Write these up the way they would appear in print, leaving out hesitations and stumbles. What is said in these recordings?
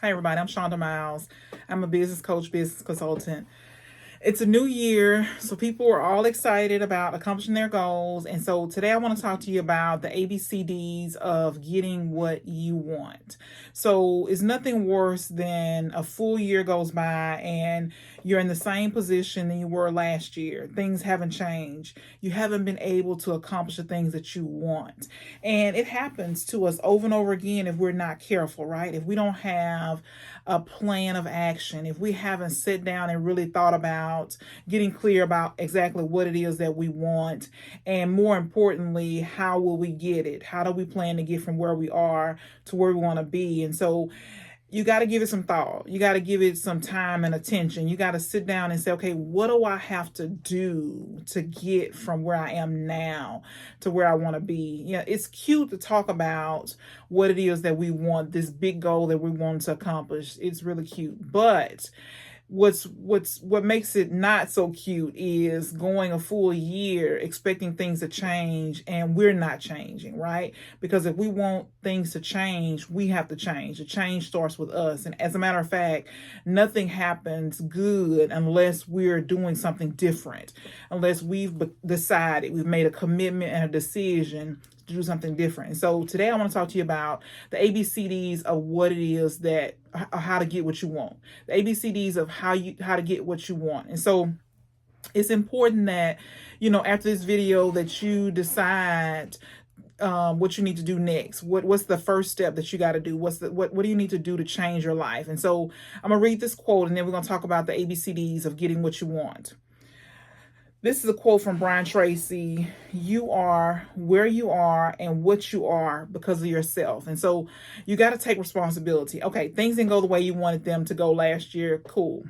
Hi, everybody. I'm Shonda Miles. I'm a business coach, business consultant. It's a new year, so people are all excited about accomplishing their goals. And so today I want to talk to you about the ABCDs of getting what you want. So it's nothing worse than a full year goes by and you're in the same position than you were last year. Things haven't changed. You haven't been able to accomplish the things that you want. And it happens to us over and over again if we're not careful, right? If we don't have a plan of action, if we haven't sat down and really thought about getting clear about exactly what it is that we want, and more importantly, how will we get it? How do we plan to get from where we are to where we want to be? And so you got to give it some thought. You got to give it some time and attention. You got to sit down and say, okay, what do I have to do to get from where I am now to where I want to be? Yeah, it's cute to talk about what it is that we want, this big goal that we want to accomplish. It's really cute. But what makes it not so cute is going a full year expecting things to change and we're not changing, right? Because if we want things to change, we have to change. The change starts with us. And as a matter of fact, nothing happens good unless we're doing something different, unless we've decided, we've made a commitment and a decision to do something different. And so today I want to talk to you about the ABCDs of what it is that how to get what you want. The ABCDs of how to get what you want. And so it's important that, after this video that you decide what you need to do next. What's the first step that you got to do? What do you need to do to change your life? And so I'm gonna read this quote and then we're gonna talk about the ABCDs of getting what you want. This is a quote from Brian Tracy. You are where you are and what you are because of yourself. And so you got to take responsibility. Okay, things didn't go the way you wanted them to go last year. Cool.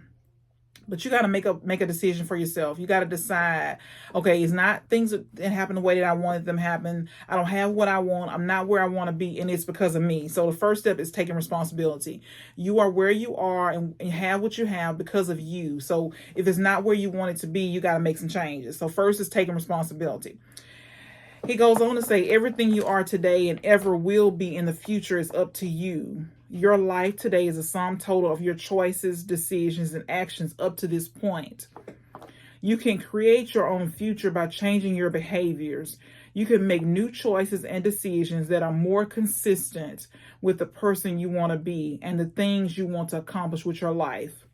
But you got to make a decision for yourself. You got to decide, okay, it's not things that happen the way that I wanted them to happen. I don't have what I want. I'm not where I want to be, and it's because of me. So the first step is taking responsibility. You are where you are and have what you have because of you. So if it's not where you want it to be, you got to make some changes. So first is taking responsibility. He goes on to say, everything you are today and ever will be in the future is up to you. Your life today is a sum total of your choices, decisions, and actions up to this point. You can create your own future by changing your behaviors. You can make new choices and decisions that are more consistent with the person you want to be and the things you want to accomplish with your life.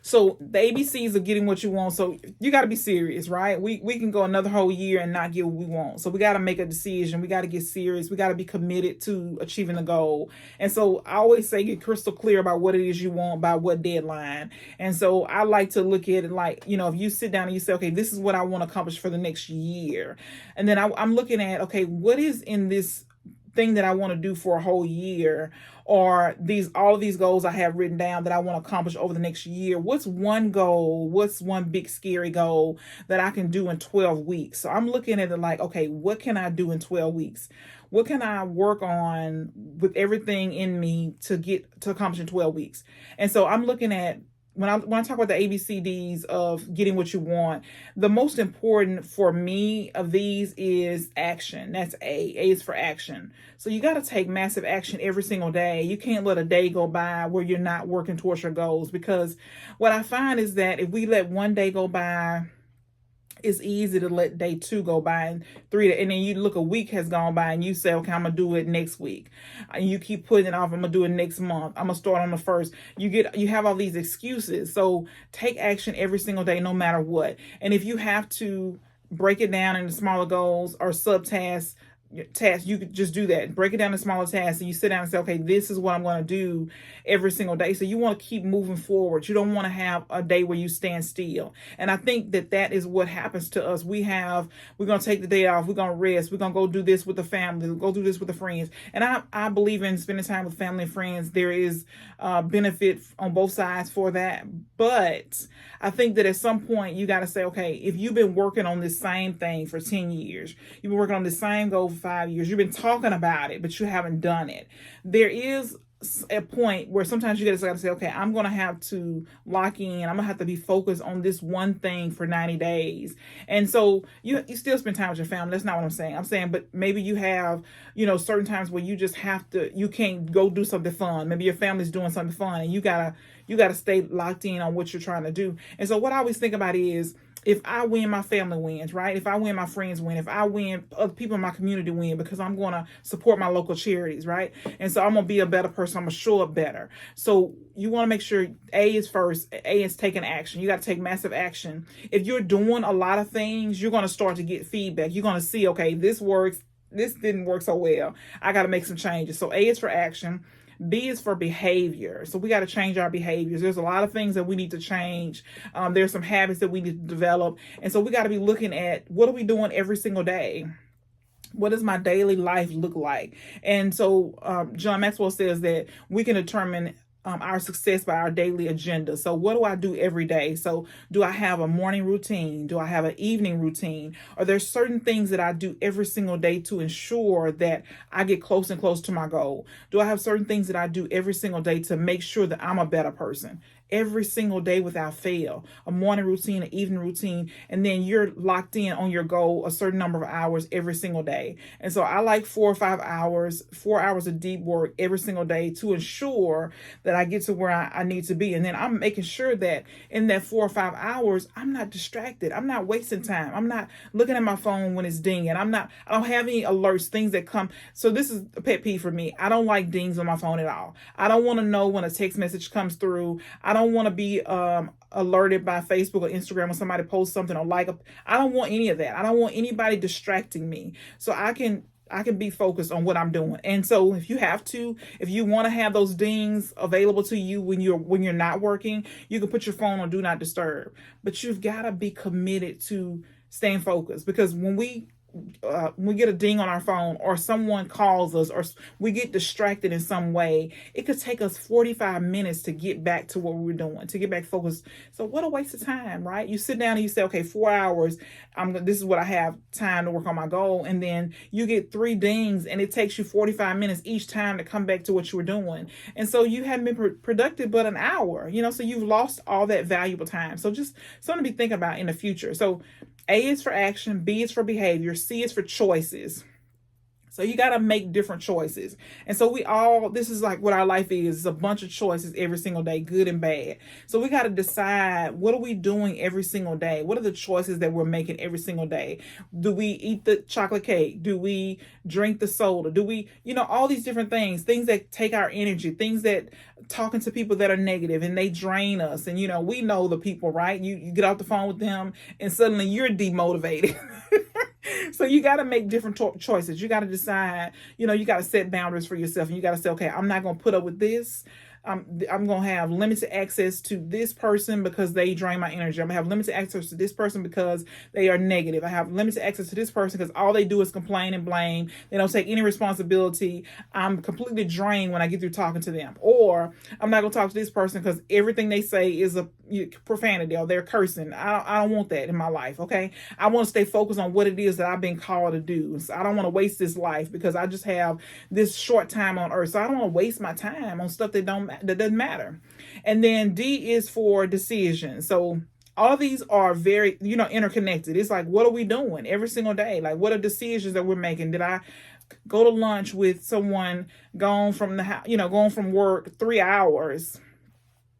So the ABCs of getting what you want. So you got to be serious, right? We can go another whole year and not get what we want. So we got to make a decision. We got to get serious. We got to be committed to achieving the goal. And so I always say get crystal clear about what it is you want by what deadline. And so I like to look at it like, if you sit down and you say, okay, this is what I want to accomplish for the next year. And then I'm looking at, okay, what is in this thing that I want to do for a whole year, or all of these goals I have written down that I want to accomplish over the next year. What's one goal? What's one big scary goal that I can do in 12 weeks? So I'm looking at it like, okay, what can I do in 12 weeks? What can I work on with everything in me to accomplish in 12 weeks? And so I'm looking at when I talk about the ABCDs of getting what you want, the most important for me of these is action. That's A. A is for action. So you got to take massive action every single day. You can't let a day go by where you're not working towards your goals, because what I find is that if we let one day go by, it's easy to let day 2 go by and 3, and then you look, a week has gone by and you say, okay, I'm gonna do it next week, and you keep putting it off. I'm gonna do it next month. I'm gonna start on the 1st. You have all these excuses. So take action every single day, no matter what. And if you have to break it down into smaller goals or subtasks, you could just do that. Break it down to smaller tasks, and you sit down and say, okay, this is what I'm going to do every single day. So you want to keep moving forward. You don't want to have a day where you stand still. And I think that is what happens to us. We're going to take the day off. We're going to rest. We're going to go do this with the family. We'll go do this with the friends. And I believe in spending time with family and friends. There is benefit on both sides for that. But I think that at some point you got to say, okay, if you've been working on this same thing for 10 years, you've been working on the same goal for 5 years, you've been talking about it, but you haven't done it. There is a point where sometimes you gotta say, okay, I'm gonna have to lock in. I'm gonna have to be focused on this one thing for 90 days. And so you still spend time with your family. That's not what I'm saying. I'm saying, but maybe you have, certain times where you just have to, you can't go do something fun. Maybe your family's doing something fun and you gotta stay locked in on what you're trying to do. And so what I always think about is, if I win, my family wins, right? If I win, my friends win. If I win, other people in my community win, because I'm going to support my local charities, right? And so I'm going to be a better person. I'm going to show up better. So you want to make sure A is first. A is taking action. You got to take massive action. If you're doing a lot of things, you're going to start to get feedback. You're going to see, okay, this works. This didn't work so well. I got to make some changes. So A is for action. B is for behavior. So we got to change our behaviors. There's a lot of things that we need to change. There's some habits that we need to develop. And so we got to be looking at, what are we doing every single day? What does my daily life look like? And so John Maxwell says that we can determine our success by our daily agenda. So what do I do every day? So do I have a morning routine? Do I have an evening routine? Are there certain things that I do every single day to ensure that I get close and close to my goal? Do I have certain things that I do every single day to make sure that I'm a better person? Every single day without fail, a morning routine, an evening routine, and then you're locked in on your goal a certain number of hours every single day. And so I like 4 or 5 hours, 4 hours of deep work every single day to ensure that I get to where I need to be. And then I'm making sure that in that 4 or 5 hours, I'm not distracted. I'm not wasting time. I'm not looking at my phone when it's dinging. I don't have any alerts, things that come. So this is a pet peeve for me. I don't like dings on my phone at all. I don't want to know when a text message comes through. I don't want to be alerted by Facebook or Instagram when somebody posts something or I don't want any of that. I don't want anybody distracting me. So I can be focused on what I'm doing. And so if you want to have those dings available to you when you're not working, you can put your phone on do not disturb. But you've got to be committed to staying focused, because when we get a ding on our phone, or someone calls us, or we get distracted in some way, it could take us 45 minutes to get back to what we were doing, to get back focused. So what a waste of time, right? You sit down and you say, okay, 4 hours, this is what I have time to work on my goal. And then you get 3 dings and it takes you 45 minutes each time to come back to what you were doing. And so you haven't been productive but an hour, so you've lost all that valuable time. So just something to be thinking about in the future. So A is for action, B is for behavior, C is for choices. So you got to make different choices. And so this is like what our life is. It's a bunch of choices every single day, good and bad. So we got to decide, what are we doing every single day? What are the choices that we're making every single day? Do we eat the chocolate cake? Do we drink the soda? Do we, all these different things that take our energy, things that talking to people that are negative and they drain us. And, we know the people, right? You get off the phone with them and suddenly you're demotivated. So you got to make different choices. You got to decide, you got to set boundaries for yourself, and you got to say, okay, I'm not going to put up with this. I'm going to have limited access to this person because they drain my energy. I'm going to have limited access to this person because they are negative. I have limited access to this person because all they do is complain and blame. They don't take any responsibility. I'm completely drained when I get through talking to them. Or I'm not going to talk to this person because everything they say is a profanity or they're cursing. I don't want that in my life, okay? I want to stay focused on what it is that I've been called to do. So I don't want to waste this life because I just have this short time on earth. So I don't want to waste my time on stuff that doesn't matter. And then D is for decision. So all of these are very, interconnected. It's like, what are we doing every single day? Like, what are decisions that we're making? Did I go to lunch with someone going from the house, going from work 3 hours?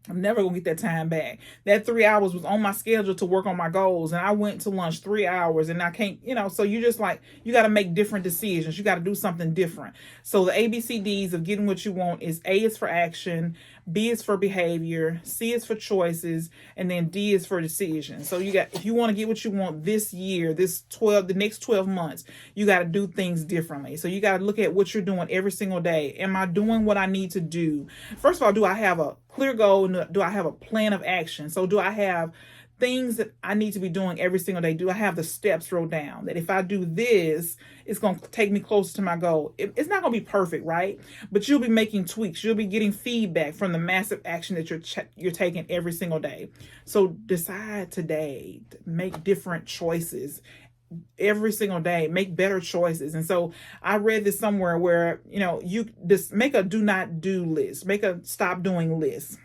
I'm never going to get that time back. That 3 hours was on my schedule to work on my goals. And I went to lunch 3 hours and I can't, so you just you got to make different decisions. You got to do something different. So the ABCDs of getting what you want is A is for action, B is for behavior, C is for choices, and then D is for decision. So if you want to get what you want this year, the next 12 months, you got to do things differently. So you got to look at what you're doing every single day. Am I doing what I need to do? First of all, do I have a clear goal? Do I have a plan of action? So do I have things that I need to be doing every single day? Do I have the steps wrote down that if I do this, it's going to take me closer to my goal? It's not going to be perfect, right? But you'll be making tweaks. You'll be getting feedback from the massive action that you're taking every single day. So decide today to make different choices every single day, make better choices. And so I read this somewhere where, you just make a do not do list, make a stop doing list.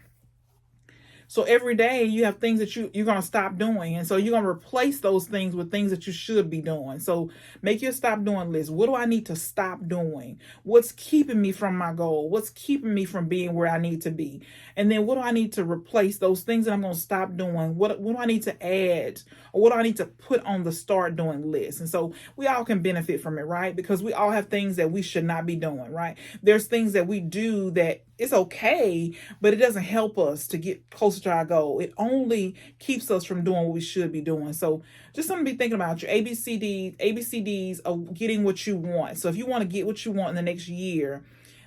So every day you have things that you're going to stop doing. And so you're going to replace those things with things that you should be doing. So make your stop doing list. What do I need to stop doing? What's keeping me from my goal? What's keeping me from being where I need to be? And then what do I need to replace those things that I'm going to stop doing? What do I need to add? Or what do I need to put on the start doing list? And so we all can benefit from it, right? Because we all have things that we should not be doing, right? There's things that we do that it's okay, but it doesn't help us to get closer to our goal. It only keeps us from doing what we should be doing. So just something to be thinking about, your ABCDs of getting what you want. So if you want to get what you want in the next year,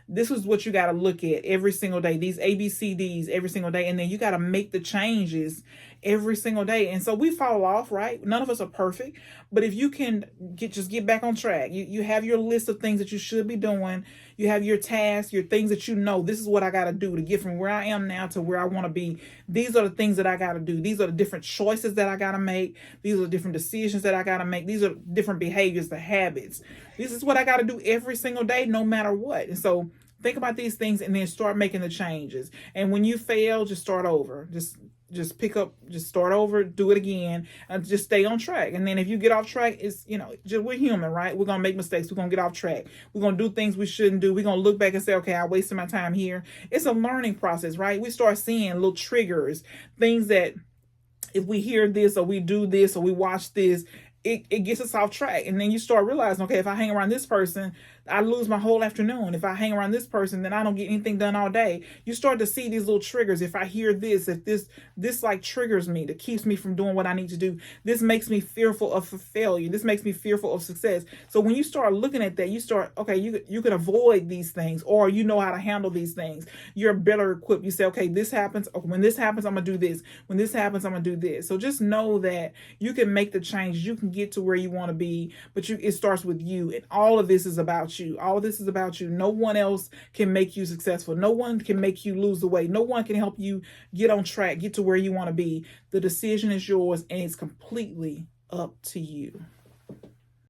this is what you got to look at every single day, these ABCDs every single day. And then you got to make the changes every single day. And so we fall off, right? None of us are perfect. But if you can just get back on track, you have your list of things that you should be doing. You have your tasks, your things that this is what I got to do to get from where I am now to where I want to be. These are the things that I got to do. These are the different choices that I got to make. These are the different decisions that I got to make. These are different behaviors, the habits. This is what I got to do every single day, no matter what. And so think about these things and then start making the changes. And when you fail, just start over. Just pick up, just start over, do it again, and just stay on track. And then if you get off track, it's, we're human, right? We're going to make mistakes. We're going to get off track. We're going to do things we shouldn't do. We're going to look back and say, okay, I wasted my time here. It's a learning process, right? We start seeing little triggers, things that if we hear this or we do this or we watch this, it gets us off track. And then you start realizing, okay, if I hang around this person, I lose my whole afternoon. If I hang around this person, then I don't get anything done all day. You start to see these little triggers. If I hear this, if this like triggers me, that keeps me from doing what I need to do. This makes me fearful of failure. This makes me fearful of success. So when you start looking at that, you start, okay, you can avoid these things, or you know how to handle these things. You're better equipped. You say, okay, this happens. Okay, when this happens, I'm going to do this. When this happens, I'm going to do this. So just know that you can make the change. You can get to where you want to be, but it starts with you. And all of this is about you. All of this is about you. No one else can make you successful. No one can make you lose the weight. No one can help you get on track, get to where you want to be. The decision is yours, and it's completely up to you.